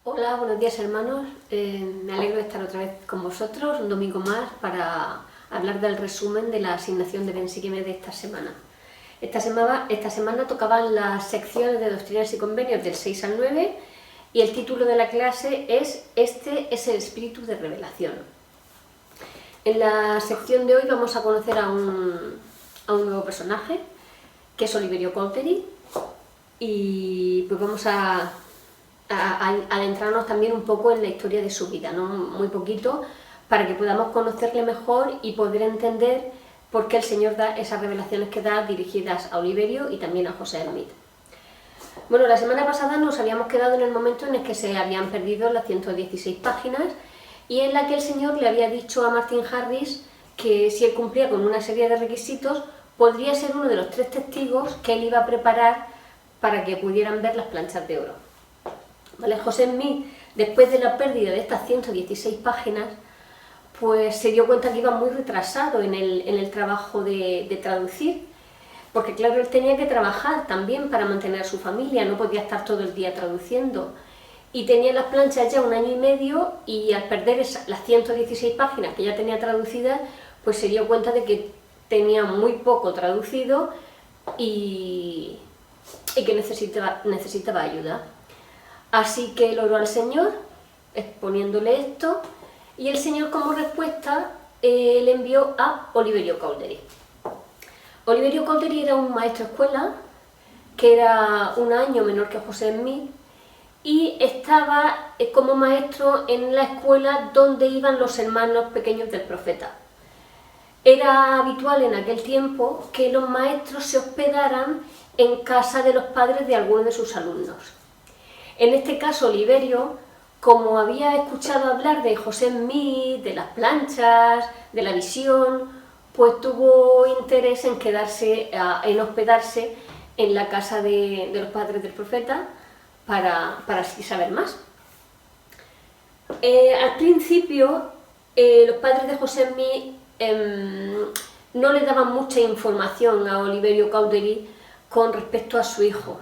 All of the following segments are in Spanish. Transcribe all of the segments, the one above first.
Hola, buenos días hermanos. Me alegro de estar otra vez con vosotros, un domingo más, para hablar del resumen de la asignación de Bensígueme de esta semana. Esta semana tocaban las secciones de doctrinas y convenios del 6 al 9 y el título de la clase es Este es el espíritu de revelación. En la sección de hoy vamos a conocer a un nuevo personaje, que es Oliverio Cowdery, y pues vamos a adentrarnos también un poco en la historia de su vida, ¿no? Muy poquito, para que podamos conocerle mejor y poder entender por qué el Señor da esas revelaciones que da dirigidas a Oliverio y también a José Smith. Bueno, la semana pasada nos habíamos quedado en el momento en el que se habían perdido las 116 páginas y en la que el Señor le había dicho a Martin Harris que si él cumplía con una serie de requisitos podría ser uno de los 3 testigos que él iba a preparar para que pudieran ver las planchas de oro. ¿Vale? José Smith, después de la pérdida de estas 116 páginas, pues se dio cuenta que iba muy retrasado en el trabajo de traducir, porque claro, él tenía que trabajar también para mantener a su familia, no podía estar todo el día traduciendo. Y tenía las planchas ya 1 año y medio y al perder las 116 páginas que ya tenía traducidas, pues se dio cuenta de que tenía muy poco traducido y que necesitaba ayuda. Así que él oró al Señor, exponiéndole esto, y el Señor como respuesta le envió a Oliverio Cowdery. Oliverio Cowdery era un maestro de escuela, que era 1 año menor que José Smith, y estaba como maestro en la escuela donde iban los hermanos pequeños del profeta. Era habitual en aquel tiempo que los maestros se hospedaran en casa de los padres de algunos de sus alumnos. En este caso, Oliverio, como había escuchado hablar de José Smith, de las planchas, de la visión, pues tuvo interés en en hospedarse en la casa de los padres del profeta para así saber más. Al principio, los padres de José Smith no le daban mucha información a Oliverio Cowdery con respecto a su hijo.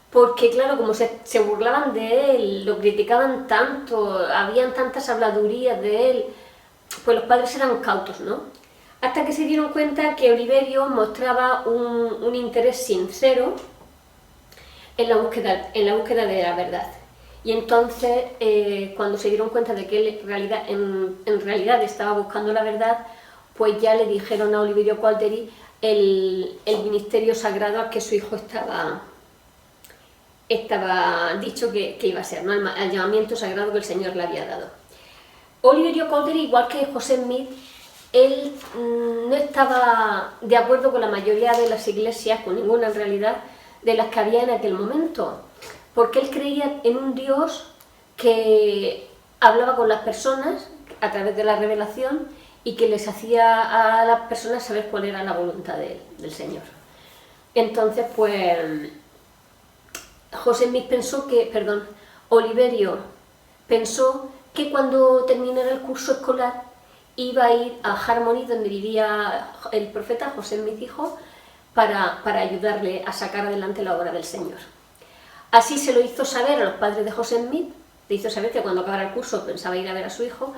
Porque claro, como se burlaban de él, lo criticaban tanto, habían tantas habladurías de él, pues los padres eran cautos, ¿no? Hasta que se dieron cuenta que Oliverio mostraba un interés sincero en la búsqueda de la verdad. Y entonces, cuando se dieron cuenta de que él en realidad estaba buscando la verdad, pues ya le dijeron a Oliverio Cowdery el ministerio sagrado al que su hijo estaba dicho que iba a ser, ¿no? El llamamiento sagrado que el Señor le había dado. Oliverio Cowdery, igual que José Smith, él no estaba de acuerdo con la mayoría de las iglesias, con ninguna en realidad, de las que había en aquel momento, porque él creía en un Dios que hablaba con las personas a través de la revelación y que les hacía a las personas saber cuál era la voluntad del Señor. Entonces, pues Oliverio pensó que cuando terminara el curso escolar iba a ir a Harmony, donde vivía el profeta José Smith hijo, para ayudarle a sacar adelante la obra del Señor. Así se lo hizo saber a los padres de José Smith, le hizo saber que cuando acabara el curso pensaba ir a ver a su hijo,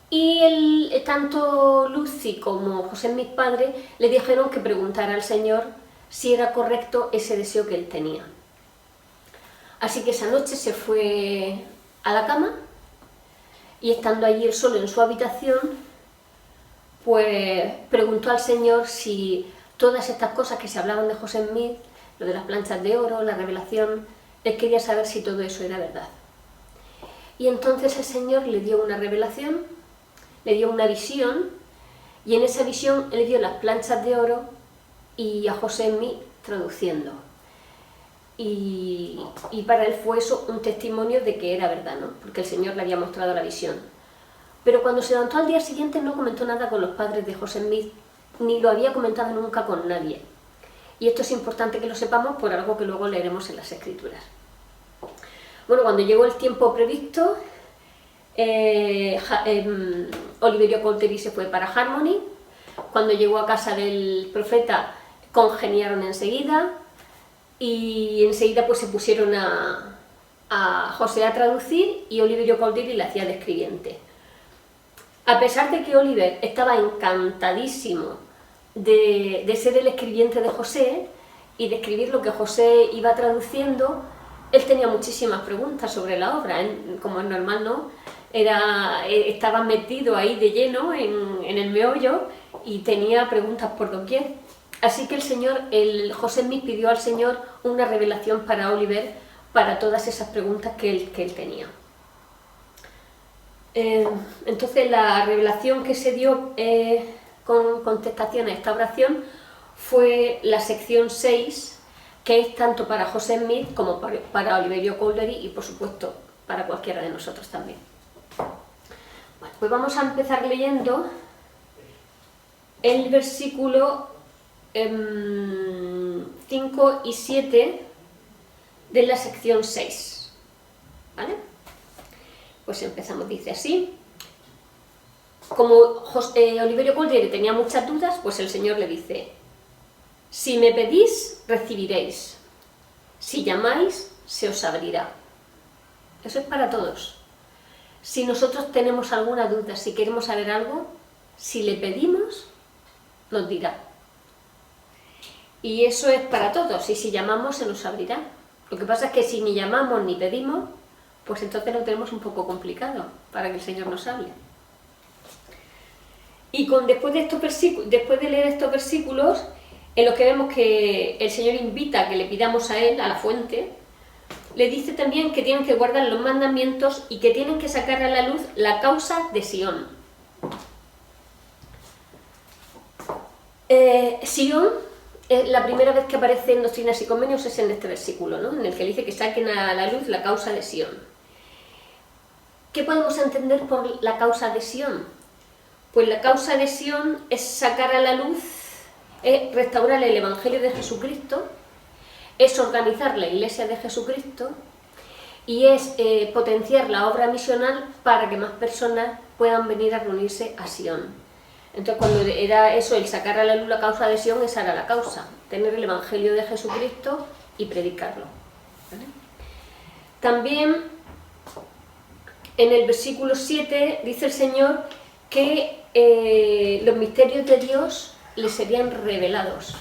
y tanto Lucy como José Smith padre le dijeron que preguntara al Señor si era correcto ese deseo que él tenía. Así que esa noche se fue a la cama y estando allí él solo en su habitación, pues preguntó al Señor si todas estas cosas que se hablaban de José Smith, lo de las planchas de oro, la revelación, él quería saber si todo eso era verdad. Y entonces el Señor le dio una revelación, le dio una visión, y en esa visión él dio las planchas de oro y a José Smith traduciendo. Y para él fue eso un testimonio de que era verdad, ¿no? Porque el Señor le había mostrado la visión. Pero cuando se levantó al día siguiente no comentó nada con los padres de José Smith, ni lo había comentado nunca con nadie. Y esto es importante que lo sepamos por algo que luego leeremos en las Escrituras. Bueno, cuando llegó el tiempo previsto, Oliverio Cowdery se fue para Harmony. Cuando llegó a casa del profeta, congeniaron enseguida. Y enseguida pues se pusieron a a José a traducir y Oliverio Cowdery le hacía de escribiente. A pesar de que Oliver estaba encantadísimo de ser el escribiente de José y de escribir lo que José iba traduciendo, él tenía muchísimas preguntas sobre la obra, como es normal, ¿no? Estaba metido ahí de lleno en el meollo y tenía preguntas por doquier. Así que José Smith pidió al Señor una revelación para Oliver para todas esas preguntas que él tenía. Entonces la revelación que se dio con contestación a esta oración fue la sección 6, que es tanto para José Smith como para Oliverio Cowdery y por supuesto para cualquiera de nosotros también. Bueno, pues vamos a empezar leyendo el versículo 5 y 7 de la sección 6, ¿vale? Pues empezamos, dice así: como Oliverio Cowdery tenía muchas dudas, pues el Señor le dice: si me pedís, recibiréis; si llamáis, se os abrirá. Eso es para todos. Si nosotros tenemos alguna duda, si queremos saber algo, si le pedimos, nos dirá. Y eso es para todos, y si llamamos, se nos abrirá. Lo que pasa es que si ni llamamos ni pedimos, pues entonces lo tenemos un poco complicado para que el Señor nos hable. Y después de leer estos versículos, en los que vemos que el Señor invita a que le pidamos a Él, a la fuente, le dice también que tienen que guardar los mandamientos y que tienen que sacar a la luz la causa de Sión. Sión, la primera vez que aparece en Doctrinas y Convenios es en este versículo, ¿no? En el que dice que saquen a la luz la causa de Sión. ¿Qué podemos entender por la causa de Sión? Pues la causa de Sión es sacar a la luz, es restaurar el Evangelio de Jesucristo, es organizar la Iglesia de Jesucristo y es potenciar la obra misional para que más personas puedan venir a reunirse a Sión. Entonces, cuando era eso, el sacar a la luz la causa de Sión, esa era la causa: tener el Evangelio de Jesucristo y predicarlo, ¿vale? También en el versículo 7 dice el Señor que los misterios de Dios le serían revelados.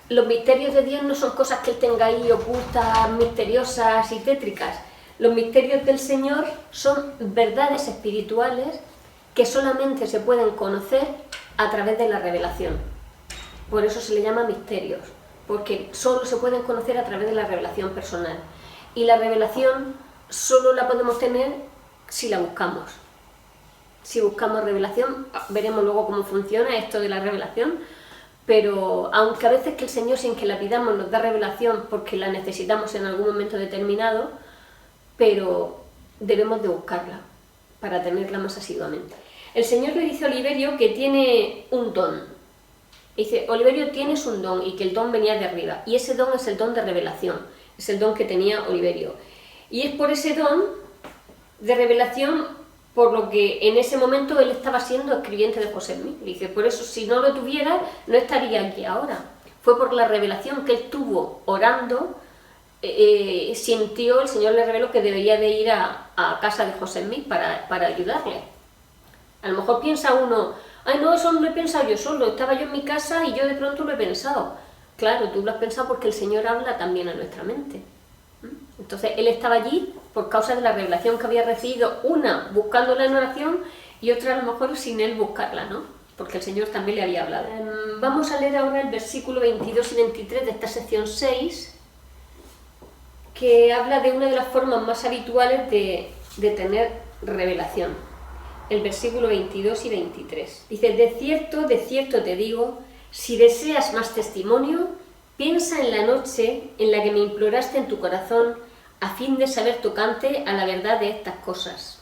Los misterios de Dios no son cosas que Él tenga ahí ocultas, misteriosas y tétricas. Los misterios del Señor son verdades espirituales que solamente se pueden conocer a través de la revelación. Por eso se le llama misterios, porque solo se pueden conocer a través de la revelación personal. Y la revelación solo la podemos tener si la buscamos. Si buscamos revelación, veremos luego cómo funciona esto de la revelación, pero aunque a veces que el Señor, sin que la pidamos, nos da revelación porque la necesitamos en algún momento determinado, pero debemos de buscarla para tenerla más asiduamente. El Señor le dice a Oliverio que tiene un don. Dice: Oliverio, tienes un don, y que el don venía de arriba, y ese don es el don de revelación, es el don que tenía Oliverio. Y es por ese don de revelación por lo que en ese momento él estaba siendo escribiente de José Smith. Dice: por eso, si no lo tuviera, no estaría aquí ahora. Fue por la revelación que él tuvo orando, sintió, el Señor le reveló que debería de ir a casa de José Smith para ayudarle. A lo mejor piensa uno: ay, no, eso no lo he pensado yo solo, estaba yo en mi casa y yo de pronto lo he pensado. Claro, tú lo has pensado porque el Señor habla también a nuestra mente. Entonces él estaba allí por causa de la revelación que había recibido, una buscándola en oración y otra a lo mejor sin él buscarla, ¿no? Porque el Señor también le había hablado. Vamos a leer ahora el versículo 22 y 23 de esta sección 6, que habla de una de las formas más habituales de tener revelación. El versículo 22 y 23. Dice: de cierto te digo, si deseas más testimonio, piensa en la noche en la que me imploraste en tu corazón, a fin de saber tocante a la verdad de estas cosas.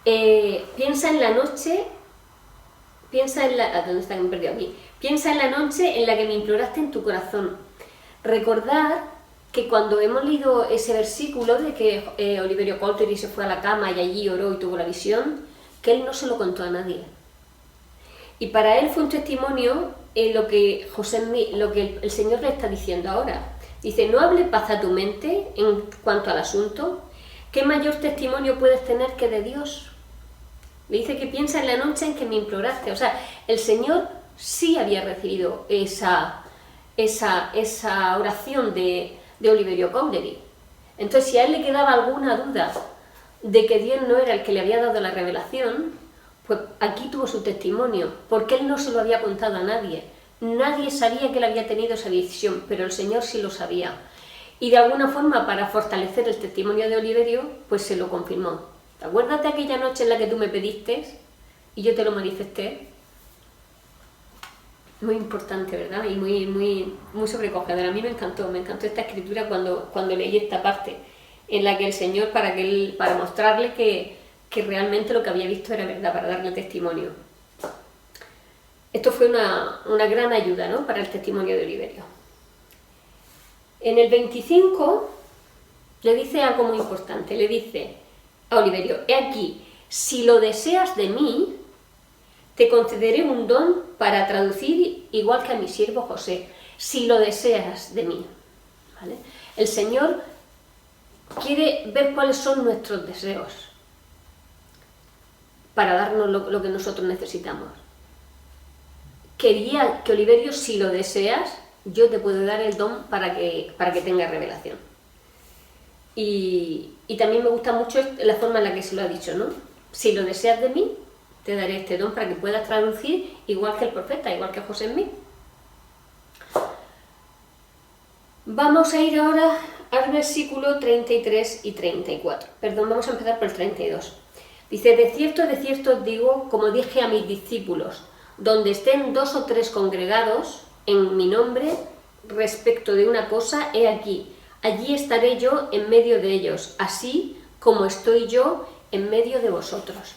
Piensa en la noche, ¿dónde está? Me he perdido aquí. Piensa en la noche en la que me imploraste en tu corazón. Recordad que cuando hemos leído ese versículo de que Oliverio Cowdery se fue a la cama y allí oró y tuvo la visión, que él no se lo contó a nadie. Y para él fue un testimonio lo que el Señor le está diciendo ahora. Dice, no hable paz a tu mente en cuanto al asunto. ¿Qué mayor testimonio puedes tener que de Dios? Le dice que piensa en la noche en que me imploraste. O sea, el Señor sí había recibido esa oración de Oliverio Cowdery. Entonces, si a él le quedaba alguna duda de que Dios no era el que le había dado la revelación, pues aquí tuvo su testimonio, porque él no se lo había contado a nadie. Nadie sabía que él había tenido esa visión, pero el Señor sí lo sabía. Y de alguna forma, para fortalecer el testimonio de Oliverio, pues se lo confirmó. ¿Te acuerdas de aquella noche en la que tú me pediste y yo te lo manifesté? Muy importante, ¿verdad? Y muy sobrecogedora. A mí me encantó esta escritura cuando leí esta parte, en la que el Señor, para mostrarle que realmente lo que había visto era verdad, para darle testimonio. Esto fue una gran ayuda, ¿no?, para el testimonio de Oliverio. En el 25 le dice algo muy importante, le dice a Oliverio, he aquí, si lo deseas de mí, te concederé un don para traducir igual que a mi siervo José, si lo deseas de mí. ¿Vale? El Señor quiere ver cuáles son nuestros deseos para darnos lo que nosotros necesitamos. Quería que Oliverio, si lo deseas, yo te puedo dar el don para que tengas revelación. Y también me gusta mucho la forma en la que se lo ha dicho, ¿no? Si lo deseas de mí, te daré este don para que puedas traducir igual que el profeta, igual que José en mí. Vamos a ir ahora al versículo 33 y 34. Perdón, vamos a empezar por el 32. Dice, de cierto os digo, como dije a mis discípulos, donde estén 2 o 3 congregados en mi nombre respecto de una cosa, he aquí, allí estaré yo en medio de ellos, así como estoy yo en medio de vosotros.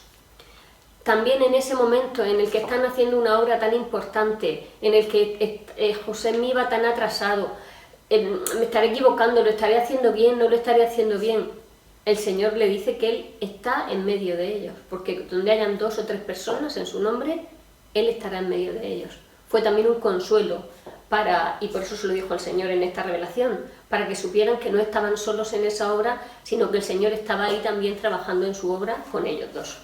También en ese momento en el que están haciendo una obra tan importante, en el que José me iba tan atrasado, me estaré equivocando, lo estaré haciendo bien, no lo estaré haciendo bien, el Señor le dice que Él está en medio de ellos, porque donde hayan 2 o 3 personas en su nombre, Él estará en medio de ellos. Fue también un consuelo y por eso se lo dijo el Señor en esta revelación, para que supieran que no estaban solos en esa obra, sino que el Señor estaba ahí también trabajando en su obra con ellos dos.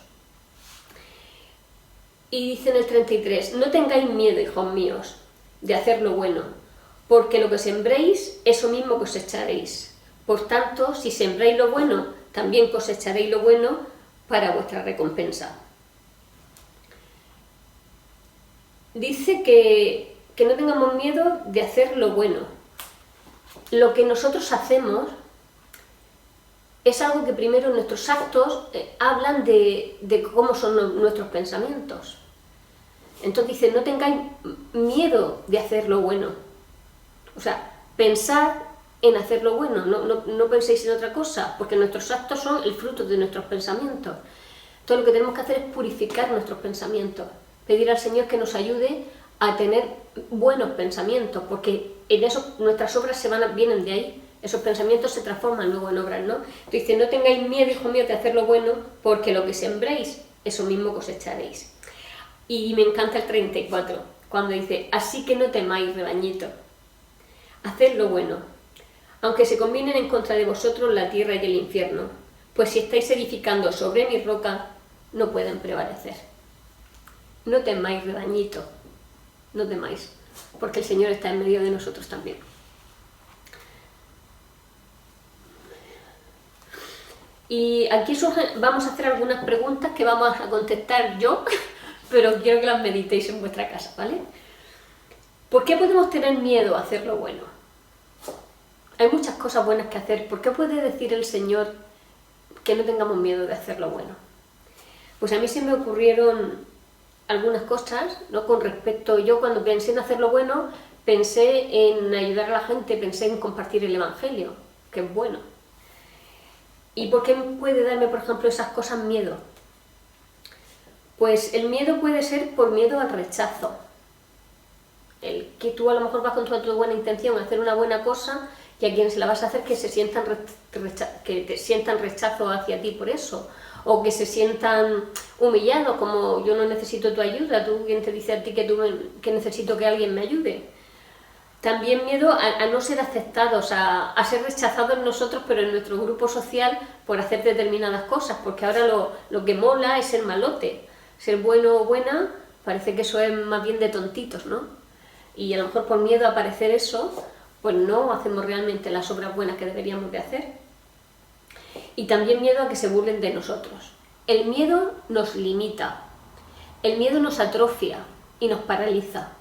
Y dice en el 33, no tengáis miedo, hijos míos, de hacer lo bueno, porque lo que sembréis, eso mismo cosecharéis. Por tanto, si sembráis lo bueno, también cosecharéis lo bueno para vuestra recompensa. Dice que no tengamos miedo de hacer lo bueno. Lo que nosotros hacemos es algo que primero nuestros actos hablan de cómo son nuestros pensamientos. Entonces dice, no tengáis miedo de hacer lo bueno. O sea, pensad en hacer lo bueno, no penséis en otra cosa, porque nuestros actos son el fruto de nuestros pensamientos. Entonces lo que tenemos que hacer es purificar nuestros pensamientos, pedir al Señor que nos ayude a tener buenos pensamientos, porque en eso nuestras obras vienen de ahí, esos pensamientos se transforman luego en obras, ¿no? Entonces dice, no tengáis miedo, hijo mío, de hacer lo bueno, porque lo que sembréis, eso mismo cosecharéis. Y me encanta el 34, cuando dice, así que no temáis, rebañito, haced lo bueno, aunque se combinen en contra de vosotros la tierra y el infierno, pues si estáis edificando sobre mi roca, no pueden prevalecer. No temáis, rebañito, no temáis, porque el Señor está en medio de nosotros también. Y aquí vamos a hacer algunas preguntas que vamos a contestar yo, pero quiero que las meditéis en vuestra casa, ¿vale? ¿Por qué podemos tener miedo a hacer lo bueno? Hay muchas cosas buenas que hacer. ¿Por qué puede decir el Señor que no tengamos miedo de hacer lo bueno? Pues a mí se me ocurrieron algunas cosas, ¿no? Con respecto, yo cuando pensé en hacer lo bueno, pensé en ayudar a la gente, pensé en compartir el Evangelio, que es bueno. ¿Y por qué puede darme, por ejemplo, esas cosas miedo? Pues el miedo puede ser por miedo al rechazo. El que tú a lo mejor vas con toda tu buena intención a hacer una buena cosa y a quien se la vas a hacer que te sientan rechazo hacia ti por eso, o que se sientan humillados, como yo no necesito tu ayuda, tú quien te dice a ti que necesito que alguien me ayude. También miedo a no ser aceptados, a ser rechazados nosotros, pero en nuestro grupo social, por hacer determinadas cosas, porque ahora lo que mola es ser malote, ser bueno o buena, parece que eso es más bien de tontitos, ¿no? Y a lo mejor por miedo a parecer eso, pues no hacemos realmente las obras buenas que deberíamos de hacer. Y también miedo a que se burlen de nosotros. El miedo nos limita, el miedo nos atrofia y nos paraliza.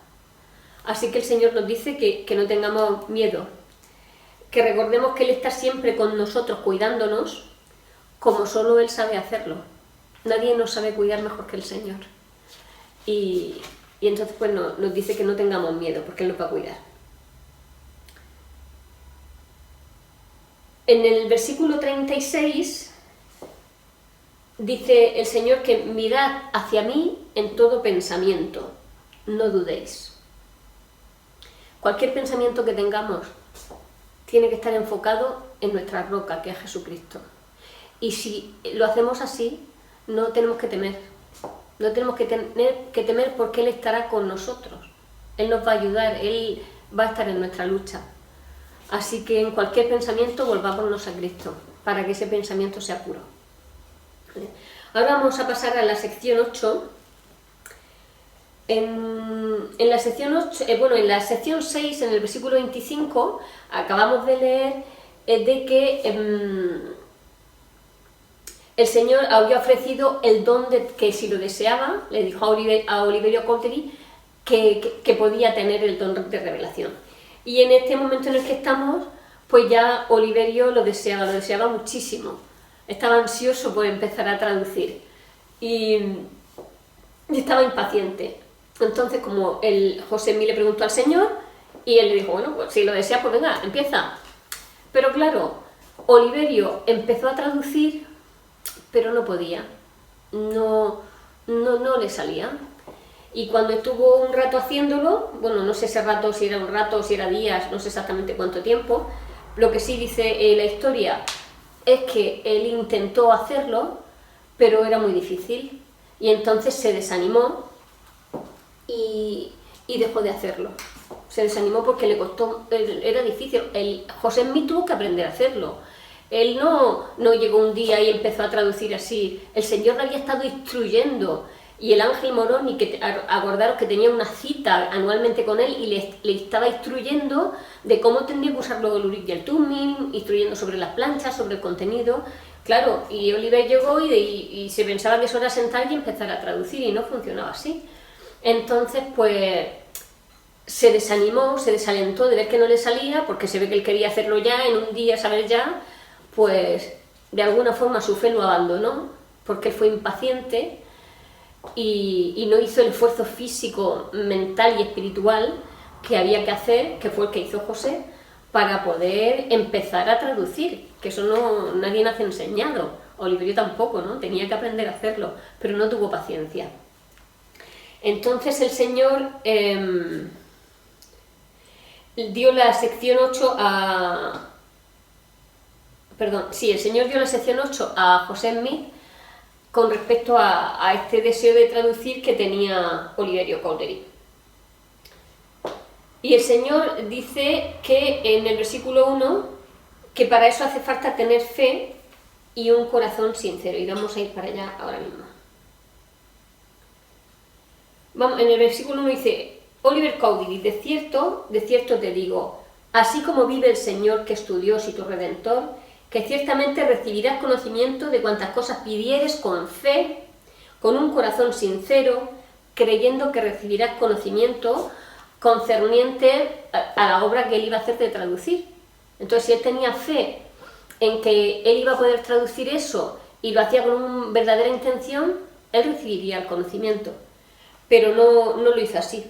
Así que el Señor nos dice que no tengamos miedo, que recordemos que Él está siempre con nosotros cuidándonos, como solo Él sabe hacerlo. Nadie nos sabe cuidar mejor que el Señor. Y entonces pues nos dice que no tengamos miedo, porque Él nos va a cuidar. En el versículo 36 dice el Señor que mirad hacia mí en todo pensamiento, no dudéis. Cualquier pensamiento que tengamos tiene que estar enfocado en nuestra roca, que es Jesucristo. Y si lo hacemos así, no tenemos que temer. No tenemos que temer porque Él estará con nosotros. Él nos va a ayudar, Él va a estar en nuestra lucha. Así que en cualquier pensamiento volvámonos a Cristo, para que ese pensamiento sea puro. Ahora vamos a pasar a la sección 8. En la sección 8, en la sección 6, en el versículo 25, acabamos de leer de que el Señor había ofrecido el don de que si lo deseaba, le dijo a Oliverio Cowdery que podía tener el don de revelación. Y en este momento en el que estamos, pues ya Oliverio lo deseaba muchísimo. Estaba ansioso por empezar a traducir y estaba impaciente. Entonces, como José Mí le preguntó al Señor, y él le dijo, bueno, pues si lo deseas, pues venga, empieza. Pero claro, Oliverio empezó a traducir, pero no podía. No le salía. Y cuando estuvo un rato haciéndolo, bueno, no sé ese rato, si era un rato, si era días, no sé exactamente cuánto tiempo, lo que sí dice la historia es que él intentó hacerlo, pero era muy difícil. Y entonces se desanimó y dejó de hacerlo. Se desanimó porque le costó, era difícil. José Mí tuvo que aprender a hacerlo. Él no llegó un día y empezó a traducir así. El Señor le había estado instruyendo. Y el ángel Moroni, que acordaros que tenía una cita anualmente con él y le estaba instruyendo de cómo tendría que usar luego el Urim y el Tumim, instruyendo sobre las planchas, sobre el contenido. Claro, y Oliver llegó y se pensaba que eso era sentar y empezar a traducir y no funcionaba así. Entonces, pues, se desanimó, se desalentó de ver que no le salía, porque se ve que él quería hacerlo ya, en un día, saber ya, pues, de alguna forma su fe lo abandonó, porque él fue impaciente y no hizo el esfuerzo físico, mental y espiritual que había que hacer, que fue el que hizo José, para poder empezar a traducir, que eso nadie nace enseñado, Oliverio tampoco, ¿no? Tenía que aprender a hacerlo, pero no tuvo paciencia. Entonces el Señor dio la sección 8 el Señor dio la sección 8 a José Smith con respecto a este deseo de traducir que tenía Oliverio Cowdery. Y el Señor dice que en el versículo 1 que para eso hace falta tener fe y un corazón sincero. Y vamos a ir para allá ahora mismo. En el versículo 1 dice, Oliver Cowdery, de cierto te digo, así como vive el Señor que es tu Dios y tu Redentor, que ciertamente recibirás conocimiento de cuantas cosas pidieres con fe, con un corazón sincero, creyendo que recibirás conocimiento concerniente a la obra que él iba a hacer de traducir. Entonces, si él tenía fe en que él iba a poder traducir eso y lo hacía con una verdadera intención, él recibiría el conocimiento. Pero no lo hizo así.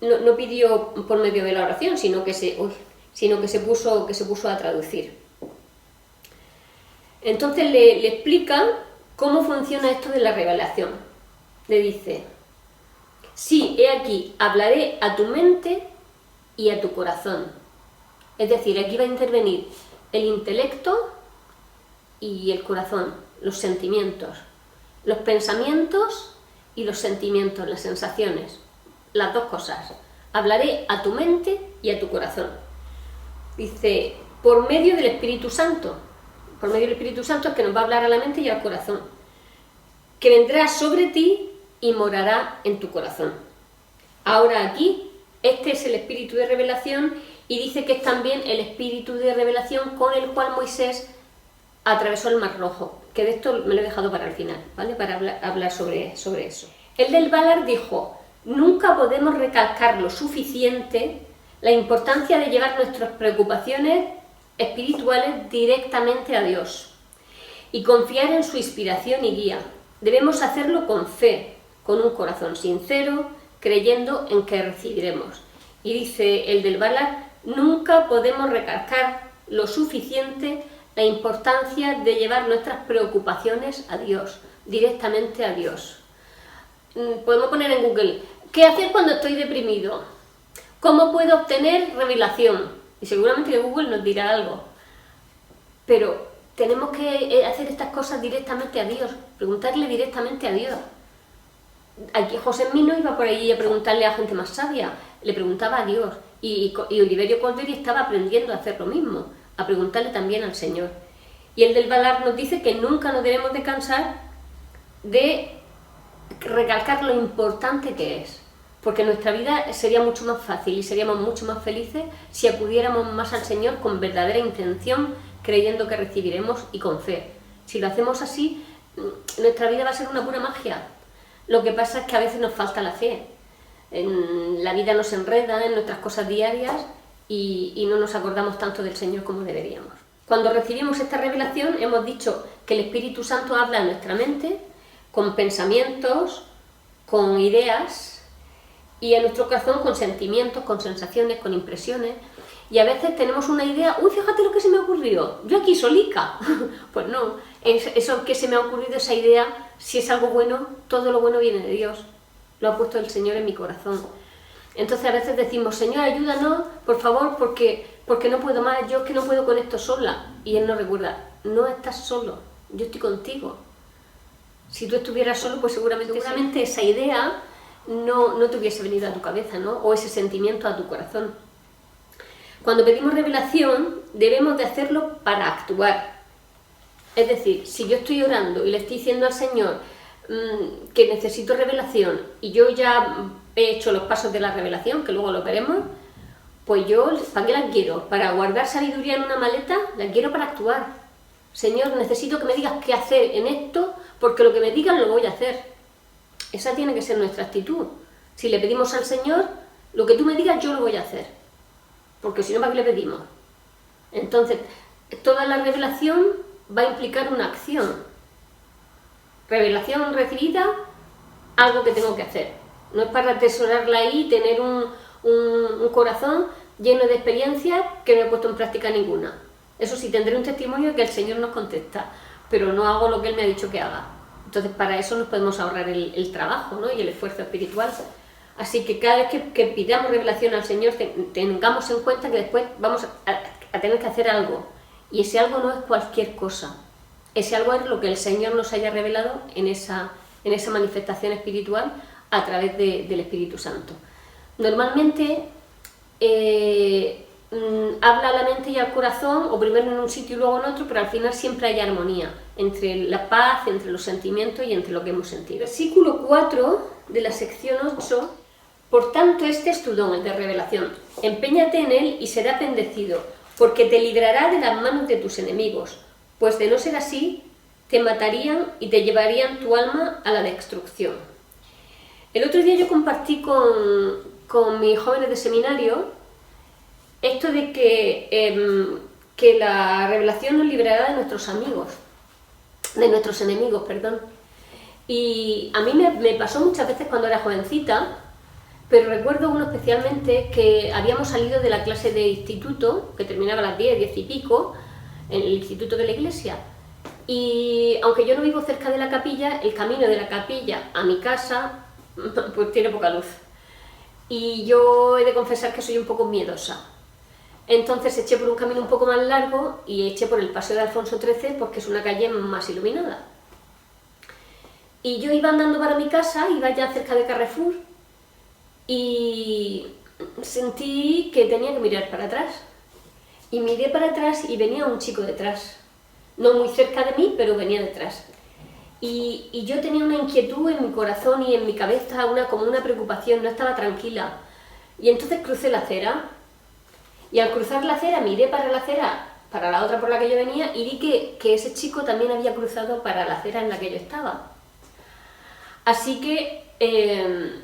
No pidió por medio de la oración, sino que se puso a traducir. Entonces le explica cómo funciona esto de la revelación. Le dice, sí, he aquí, hablaré a tu mente y a tu corazón. Es decir, aquí va a intervenir el intelecto y el corazón, los sentimientos. Los pensamientos y los sentimientos, las sensaciones, las dos cosas. hablaré a tu mente y a tu corazón. Dice, por medio del Espíritu Santo. Por medio del Espíritu Santo es que nos va a hablar a la mente y al corazón. Que vendrá sobre ti y morará en tu corazón. Ahora aquí, este es el espíritu de revelación y dice que es también el espíritu de revelación con el cual Moisés atravesó el Mar Rojo, que de esto me lo he dejado para el final, ¿vale? Para hablar sobre eso. El del Balaam dijo, nunca podemos recalcar lo suficiente la importancia de llevar nuestras preocupaciones espirituales directamente a Dios y confiar en su inspiración y guía. Debemos hacerlo con fe, con un corazón sincero, creyendo en que recibiremos. Y dice el del Balaam, nunca podemos recalcar lo suficiente la importancia de llevar nuestras preocupaciones a Dios, directamente a Dios. Podemos poner en Google, ¿qué hacer cuando estoy deprimido? ¿Cómo puedo obtener revelación? Y seguramente Google nos dirá algo. Pero tenemos que hacer estas cosas directamente a Dios, preguntarle directamente a Dios. Aquí José Mino iba por ahí a preguntarle a gente más sabia, le preguntaba a Dios. Y Oliverio Colderi estaba aprendiendo a hacer lo mismo, a preguntarle también al Señor. Y el del Balaam nos dice que nunca nos debemos de cansar de recalcar lo importante que es, porque nuestra vida sería mucho más fácil y seríamos mucho más felices si acudiéramos más al Señor con verdadera intención, creyendo que recibiremos y con fe. Si lo hacemos así, nuestra vida va a ser una pura magia. Lo que pasa es que a veces nos falta la fe. La vida nos enreda en nuestras cosas diarias y no nos acordamos tanto del Señor como deberíamos. Cuando recibimos esta revelación hemos dicho que el Espíritu Santo habla en nuestra mente con pensamientos, con ideas y en nuestro corazón con sentimientos, con sensaciones, con impresiones. Y a veces tenemos una idea, uy, fíjate lo que se me ha ocurrido, yo aquí solica. Pues no, eso que se me ha ocurrido, esa idea, si es algo bueno, todo lo bueno viene de Dios. Lo ha puesto el Señor en mi corazón. Entonces a veces decimos, Señor, ayúdanos, por favor, porque no puedo más, yo es que no puedo con esto sola. Y Él nos recuerda, no estás solo, yo estoy contigo. Si tú estuvieras solo, pues seguramente esa idea no te hubiese venido a tu cabeza, ¿no? O ese sentimiento a tu corazón. Cuando pedimos revelación, debemos de hacerlo para actuar. Es decir, si yo estoy orando y le estoy diciendo al Señor que necesito revelación y yo ya he hecho los pasos de la revelación, que luego lo veremos, pues yo, ¿para qué la quiero? ¿Para guardar sabiduría en una maleta? La quiero para actuar. Señor, necesito que me digas qué hacer en esto, porque lo que me digas lo voy a hacer. Esa tiene que ser nuestra actitud. Si le pedimos al Señor, lo que tú me digas yo lo voy a hacer. Porque si no, ¿para qué le pedimos? Entonces, toda la revelación va a implicar una acción. Revelación recibida, algo que tengo que hacer. No es para atesorarla ahí, tener un corazón lleno de experiencias que no he puesto en práctica ninguna. Eso sí, tendré un testimonio que el Señor nos contesta, pero no hago lo que Él me ha dicho que haga. Entonces, para eso nos podemos ahorrar el trabajo, ¿no? Y el esfuerzo espiritual. Así que cada vez que pidamos revelación al Señor, tengamos en cuenta que después vamos a tener que hacer algo. Y ese algo no es cualquier cosa. Ese algo es lo que el Señor nos haya revelado en esa manifestación espiritual a través del Espíritu Santo. Normalmente habla a la mente y al corazón, o primero en un sitio y luego en otro, pero al final siempre hay armonía entre la paz, entre los sentimientos y entre lo que hemos sentido. Versículo 4 de la sección 8. Por tanto, este es tu don, el de revelación. Empeñate en él y serás bendecido, porque te librará de las manos de tus enemigos, pues de no ser así, te matarían y te llevarían tu alma a la destrucción. El otro día yo compartí con mis jóvenes de seminario esto de que la revelación nos librará de nuestros enemigos, perdón. Y a mí me pasó muchas veces cuando era jovencita, pero recuerdo uno especialmente que habíamos salido de la clase de instituto, que terminaba a las 10 y pico, en el instituto de la iglesia. Y aunque yo no vivo cerca de la capilla, el camino de la capilla a mi casa pues tiene poca luz. Y yo he de confesar que soy un poco miedosa. Entonces eché por un camino un poco más largo y eché por el Paseo de Alfonso XIII porque es una calle más iluminada. Y yo iba andando para mi casa, iba ya cerca de Carrefour y sentí que tenía que mirar para atrás. Y miré para atrás y venía un chico detrás. No muy cerca de mí, pero venía detrás. Y yo tenía una inquietud en mi corazón y en mi cabeza, como una preocupación, no estaba tranquila. Y entonces crucé la acera. Y al cruzar la acera miré para la acera, para la otra por la que yo venía, y vi que ese chico también había cruzado para la acera en la que yo estaba. Así que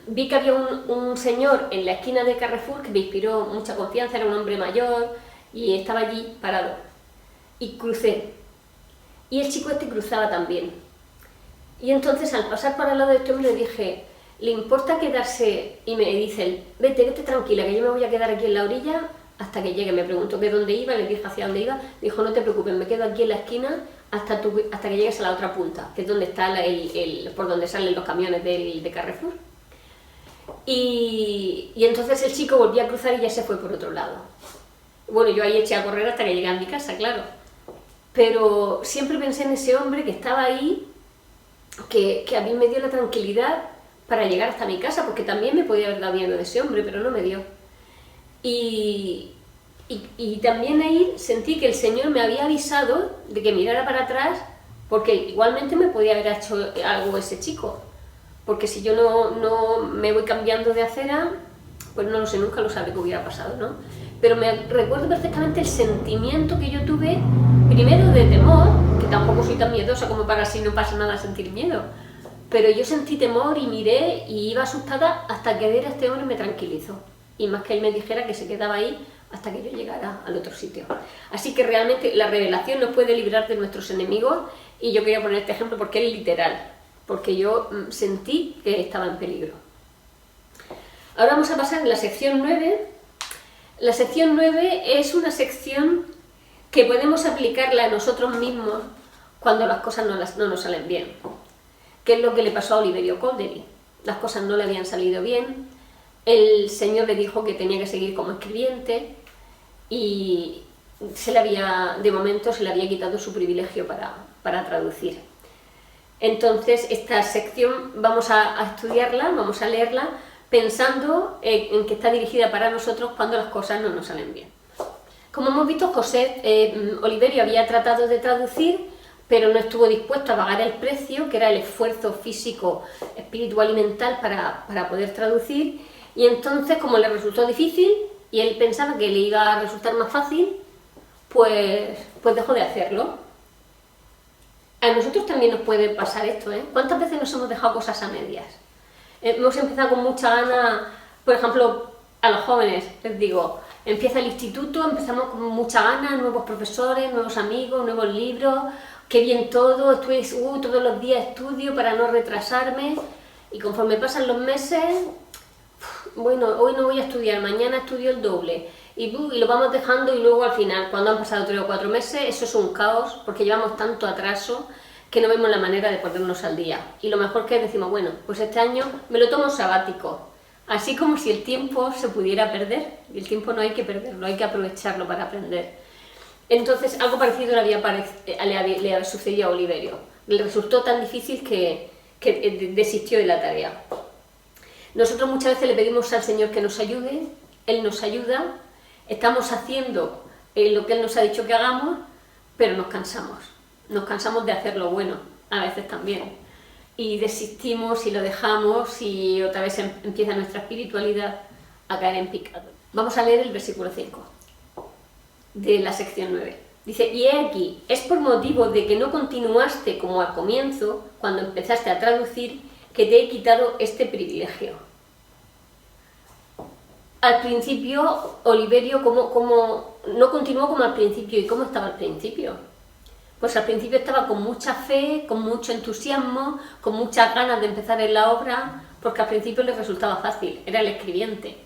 vi que había un señor en la esquina de Carrefour que me inspiró mucha confianza, era un hombre mayor y estaba allí parado. Y crucé. Y el chico este cruzaba también. Y entonces al pasar por al lado de este hombre le dije, ¿le importa quedarse? Y me dice él, vete tranquila, que yo me voy a quedar aquí en la orilla hasta que llegue. Me preguntó que dónde iba, le dije hacia dónde iba, dijo, no te preocupes, me quedo aquí en la esquina hasta que llegues a la otra punta, que es donde está por donde salen los camiones de Carrefour. Y entonces el chico volvió a cruzar y ya se fue por otro lado. Bueno, yo ahí eché a correr hasta que llegué a mi casa, claro. Pero siempre pensé en ese hombre que estaba ahí, que a mí me dio la tranquilidad para llegar hasta mi casa, porque también me podía haber dado miedo de ese hombre, pero no me dio. Y también ahí sentí que el Señor me había avisado de que mirara para atrás, porque igualmente me podía haber hecho algo ese chico. Porque si yo no me voy cambiando de acera, pues no lo sé, nunca lo sabré qué hubiera pasado, ¿no? Pero me recuerdo perfectamente el sentimiento que yo tuve, primero de temor, que tampoco soy tan miedosa como para si no pasa nada sentir miedo, pero yo sentí temor y miré y iba asustada hasta que ver a este hombre me tranquilizó. Y más que él me dijera que se quedaba ahí hasta que yo llegara al otro sitio. Así que realmente la revelación nos puede librar de nuestros enemigos, y yo quería poner este ejemplo porque es literal, porque yo sentí que estaba en peligro. Ahora vamos a pasar a la sección 9. La sección 9 es una sección que podemos aplicarla a nosotros mismos cuando las cosas no nos salen bien. ¿Qué es lo que le pasó a Oliverio Cowdery? Las cosas no le habían salido bien, el Señor le dijo que tenía que seguir como escribiente y de momento se le había quitado su privilegio para traducir. Entonces esta sección vamos a estudiarla, vamos a leerla, pensando en que está dirigida para nosotros cuando las cosas no nos salen bien. Como hemos visto, Oliverio había tratado de traducir, pero no estuvo dispuesto a pagar el precio, que era el esfuerzo físico, espiritual y mental para poder traducir, y entonces, como le resultó difícil, y él pensaba que le iba a resultar más fácil, pues dejó de hacerlo. A nosotros también nos puede pasar esto, ¿eh? ¿Cuántas veces nos hemos dejado cosas a medias? Hemos empezado con mucha gana, por ejemplo, a los jóvenes, les digo, empieza el instituto, empezamos con mucha gana, nuevos profesores, nuevos amigos, nuevos libros, qué bien todo, todos los días estudio para no retrasarme, y conforme pasan los meses, bueno, hoy no voy a estudiar, mañana estudio el doble, y lo vamos dejando, y luego al final, cuando han pasado 3 o 4 meses, eso es un caos, porque llevamos tanto atraso que no vemos la manera de ponernos al día. Y lo mejor que es decimos, bueno, pues este año me lo tomo sabático, así como si el tiempo se pudiera perder, y el tiempo no hay que perderlo, hay que aprovecharlo para aprender. Entonces algo parecido le había sucedido a Oliverio, le resultó tan difícil que desistió de la tarea. Nosotros muchas veces le pedimos al Señor que nos ayude, Él nos ayuda, estamos haciendo lo que Él nos ha dicho que hagamos, pero nos cansamos de hacer lo bueno, a veces también, y desistimos y lo dejamos, y otra vez empieza nuestra espiritualidad a caer en picado. Vamos a leer el versículo 5 de la sección 9. Dice, y he aquí, es por motivo de que no continuaste como al comienzo, cuando empezaste a traducir, que te he quitado este privilegio. Al principio, Oliverio no continuó como al principio. ¿Y cómo estaba al principio? Pues al principio estaba con mucha fe, con mucho entusiasmo, con muchas ganas de empezar en la obra, porque al principio le resultaba fácil, era el escribiente.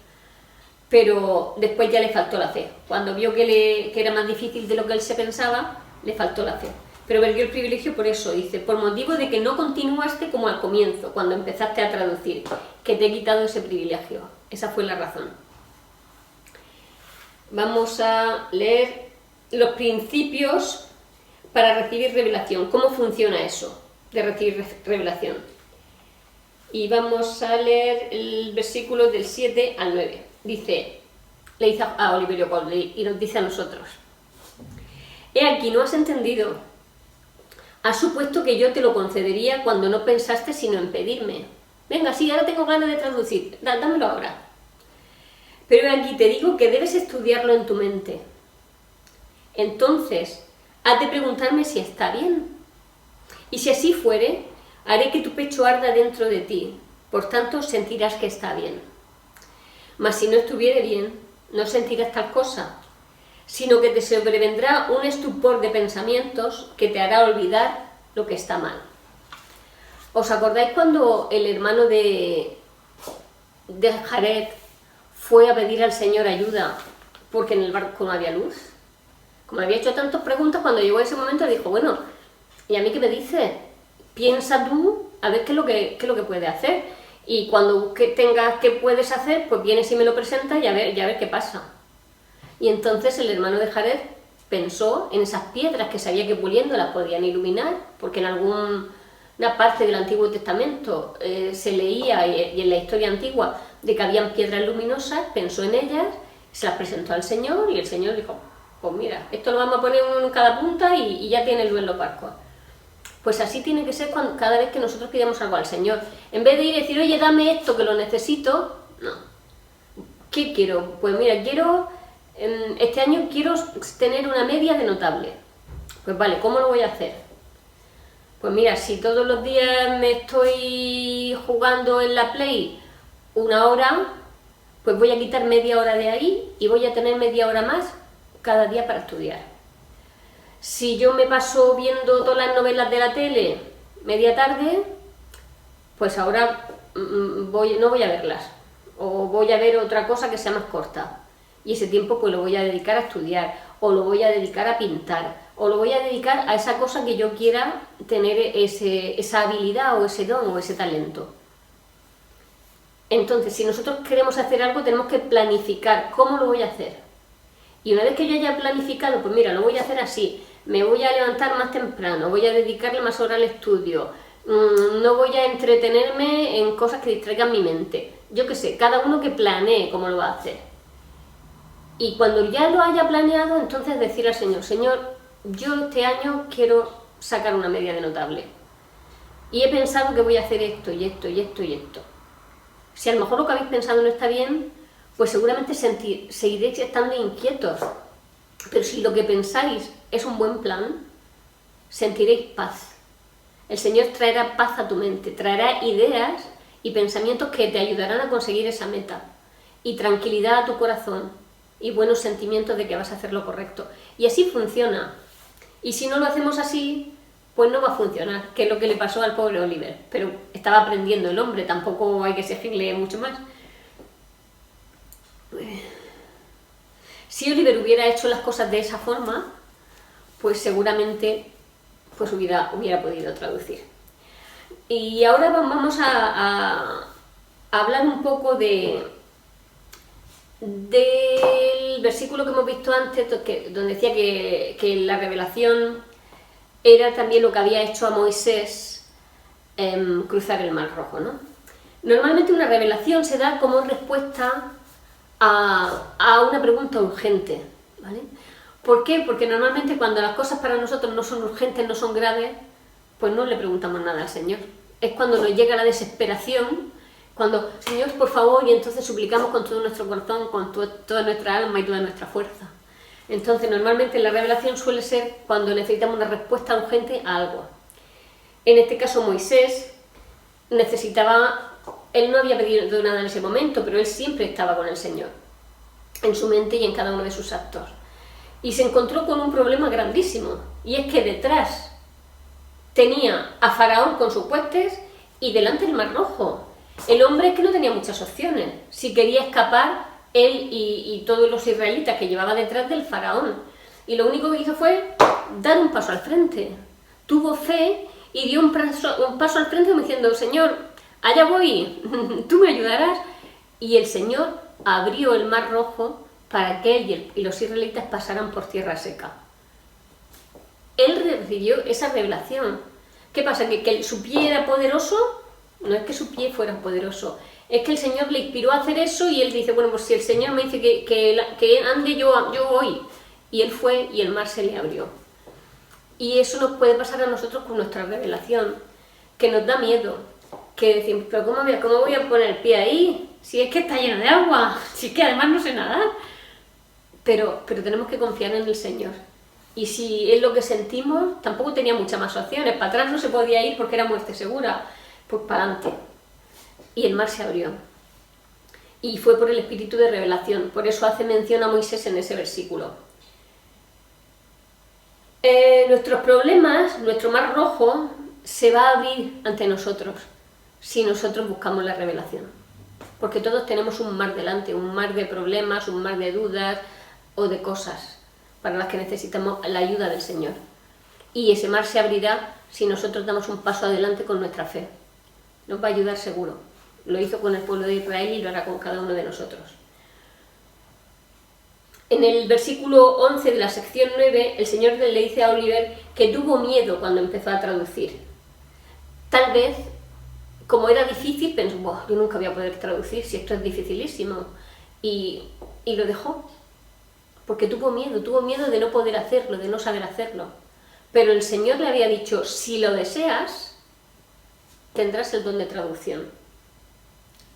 Pero después ya le faltó la fe. Cuando vio que era más difícil de lo que él se pensaba, le faltó la fe. Pero perdió el privilegio por eso, dice, por motivo de que no continuaste como al comienzo, cuando empezaste a traducir, que te he quitado ese privilegio. Esa fue la razón. Vamos a leer los principios para recibir revelación. ¿Cómo funciona eso de recibir revelación? Y vamos a leer el versículo del 7 al 9. Dice, le dice a Oliverio Crowley y nos dice a nosotros: he aquí, no has entendido. Has supuesto que yo te lo concedería cuando no pensaste sino en pedirme. Venga, sí, ahora tengo ganas de traducir, dámelo ahora. Pero aquí te digo que debes estudiarlo en tu mente. Entonces, has de preguntarme si está bien. Y si así fuere, haré que tu pecho arda dentro de ti, por tanto sentirás que está bien. Mas si no estuviere bien, no sentirás tal cosa, sino que te sobrevendrá un estupor de pensamientos que te hará olvidar lo que está mal. ¿Os acordáis cuando el hermano de Jared fue a pedir al Señor ayuda porque en el barco no había luz? Como había hecho tantas preguntas, cuando llegó ese momento le dijo, bueno, ¿y a mí qué me dices? Piensa tú a ver qué es lo que puedes hacer. Y cuando tengas qué puedes hacer, pues vienes y me lo presentas y a ver qué pasa. Y entonces el hermano de Jared pensó en esas piedras que sabía que puliéndolas podían iluminar, porque en alguna parte del Antiguo Testamento se leía, y en la historia antigua, de que habían piedras luminosas, pensó en ellas, se las presentó al Señor y el Señor dijo, pues mira, esto lo vamos a poner uno en cada punta y ya tiene luz en los barcos. Pues así tiene que ser cada vez que nosotros pidamos algo al Señor. En vez de ir y decir, oye, dame esto que lo necesito, no. ¿Qué quiero? Pues mira, este año quiero tener una media de notable. Pues vale, ¿cómo lo voy a hacer? Pues mira, si todos los días me estoy jugando en la Play 1 hora, pues voy a quitar media hora de ahí y voy a tener media hora más cada día para estudiar. Si yo me paso viendo todas las novelas de la tele media tarde, pues ahora no voy a verlas, o voy a ver otra cosa que sea más corta. Y ese tiempo pues lo voy a dedicar a estudiar, o lo voy a dedicar a pintar, o lo voy a dedicar a esa cosa que yo quiera tener esa habilidad o ese don o ese talento. Entonces, si nosotros queremos hacer algo, tenemos que planificar cómo lo voy a hacer. Y una vez que yo haya planificado, pues mira, lo voy a hacer así, me voy a levantar más temprano, voy a dedicarle más horas al estudio, no voy a entretenerme en cosas que distraigan mi mente. Yo qué sé, cada uno que planee cómo lo va a hacer. Y cuando ya lo haya planeado, entonces decir al Señor, Señor, yo este año quiero sacar una media de notable. Y he pensado que voy a hacer esto y esto y esto y esto. Si a lo mejor lo que habéis pensado no está bien, pues seguramente seguiréis estando inquietos. Pero si lo que pensáis es un buen plan, sentiréis paz. El Señor traerá paz a tu mente, traerá ideas y pensamientos que te ayudarán a conseguir esa meta. Y tranquilidad a tu corazón y buenos sentimientos de que vas a hacer lo correcto. Y así funciona. Y si no lo hacemos así, pues no va a funcionar, que es lo que le pasó al pobre Oliver. Pero estaba aprendiendo el hombre, tampoco hay que exigirle mucho más. Si Oliver hubiera hecho las cosas de esa forma, pues seguramente pues hubiera podido traducir. Y ahora vamos a hablar un poco del versículo que hemos visto antes, donde decía que la revelación era también lo que había hecho a Moisés cruzar el Mar Rojo, ¿no? Normalmente una revelación se da como respuesta a una pregunta urgente, ¿vale? ¿Por qué? Porque normalmente cuando las cosas para nosotros no son urgentes, no son graves, pues no le preguntamos nada al Señor. Es cuando nos llega la desesperación, cuando, Señor, por favor, y entonces suplicamos con todo nuestro corazón, con toda nuestra alma y toda nuestra fuerza. Entonces, normalmente la revelación suele ser cuando necesitamos una respuesta urgente a algo. En este caso, Moisés él no había pedido nada en ese momento, pero él siempre estaba con el Señor, en su mente y en cada uno de sus actos. Y se encontró con un problema grandísimo, y es que detrás tenía a Faraón con sus huestes y delante el Mar Rojo. El hombre es que no tenía muchas opciones, si quería escapar él y todos los israelitas que llevaba detrás del Faraón. Y lo único que hizo fue dar un paso al frente. Tuvo fe y dio un paso al frente como diciendo, Señor, allá voy, tú me ayudarás. Y el Señor abrió el Mar Rojo para que él y los israelitas pasaran por tierra seca. Él recibió esa revelación. ¿Qué pasa? ¿Que su pie era poderoso? No es que su pie fuera poderoso, es que el Señor le inspiró a hacer eso y él dice, bueno, pues si el Señor me dice que ande, yo voy. Y él fue y el mar se le abrió. Y eso nos puede pasar a nosotros con nuestra revelación, que nos da miedo, que decimos, pero ¿cómo voy a poner el pie ahí? Si es que está lleno de agua, si es que además no sé nadar. Pero tenemos que confiar en el Señor. Y si es lo que sentimos, tampoco tenía muchas más opciones. Para atrás no se podía ir porque era muerte segura. Pues para adelante. Y el mar se abrió. Y fue por el espíritu de revelación. Por eso hace mención a Moisés en ese versículo. Nuestros problemas, nuestro mar rojo, se va a abrir ante nosotros si nosotros buscamos la revelación. Porque todos tenemos un mar delante, un mar de problemas, un mar de dudas o de cosas para las que necesitamos la ayuda del Señor. Y ese mar se abrirá si nosotros damos un paso adelante con nuestra fe. Nos va a ayudar seguro. Lo hizo con el pueblo de Israel y lo hará con cada uno de nosotros. En el versículo 11 de la sección 9, el Señor le dice a Oliver que tuvo miedo cuando empezó a traducir. Tal vez, como era difícil, pensó, yo nunca voy a poder traducir si esto es dificilísimo. Y lo dejó. Porque tuvo miedo de no poder hacerlo, de no saber hacerlo. Pero el Señor le había dicho, si lo deseas, tendrás el don de traducción.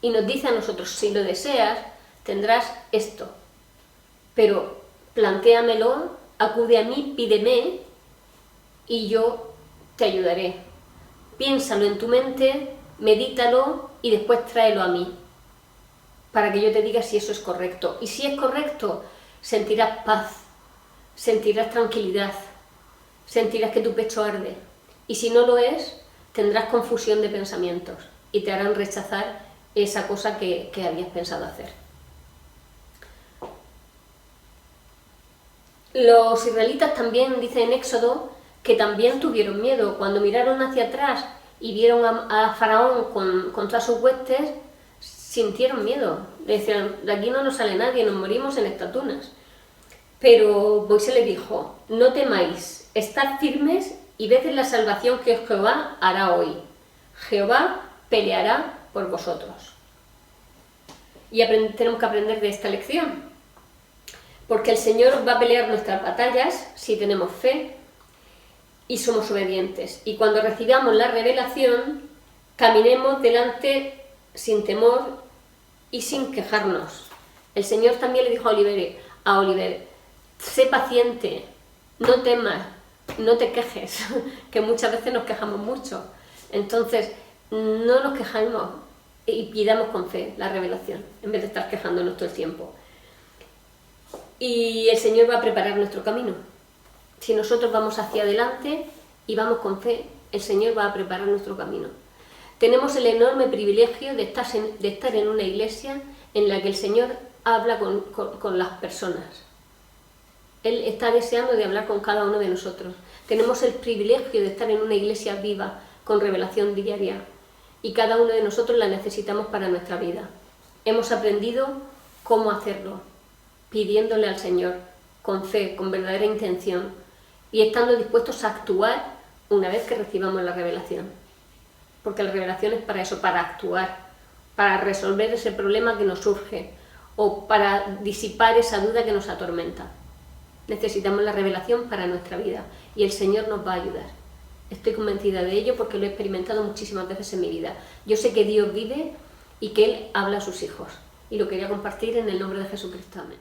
Y nos dice a nosotros, si lo deseas, tendrás esto. Pero plantéamelo, acude a mí, pídeme, y yo te ayudaré. Piénsalo en tu mente, medítalo, y después tráelo a mí, para que yo te diga si eso es correcto. Y si es correcto, sentirás paz, sentirás tranquilidad, sentirás que tu pecho arde. Y si no lo es, tendrás confusión de pensamientos y te harán rechazar esa cosa que habías pensado hacer. Los israelitas también, dice en Éxodo, que también tuvieron miedo. Cuando miraron hacia atrás y vieron a Faraón con todas sus huestes, sintieron miedo. Decían, de aquí no nos sale nadie, nos morimos en estas dunas. Pero Moisés le dijo, no temáis, estad firmes y ved la salvación que Jehová hará hoy. Jehová peleará por vosotros. Y tenemos que aprender de esta lección. Porque el Señor va a pelear nuestras batallas si tenemos fe y somos obedientes. Y cuando recibamos la revelación, caminemos delante sin temor y sin quejarnos. El Señor también le dijo a Oliver, sé paciente, no temas, no te quejes, que muchas veces nos quejamos mucho. Entonces, no nos quejamos y pidamos con fe la revelación, en vez de estar quejándonos todo el tiempo. Y el Señor va a preparar nuestro camino. Si nosotros vamos hacia adelante y vamos con fe, el Señor va a preparar nuestro camino. Tenemos el enorme privilegio de estar en una iglesia en la que el Señor habla con las personas. Él está deseando de hablar con cada uno de nosotros. Tenemos el privilegio de estar en una iglesia viva, con revelación diaria. Y cada uno de nosotros la necesitamos para nuestra vida. Hemos aprendido cómo hacerlo, pidiéndole al Señor, con fe, con verdadera intención, y estando dispuestos a actuar una vez que recibamos la revelación. Porque la revelación es para eso, para actuar, para resolver ese problema que nos surge, o para disipar esa duda que nos atormenta. Necesitamos la revelación para nuestra vida, y el Señor nos va a ayudar. Estoy convencida de ello porque lo he experimentado muchísimas veces en mi vida. Yo sé que Dios vive y que Él habla a sus hijos, y lo quería compartir en el nombre de Jesucristo. Amén.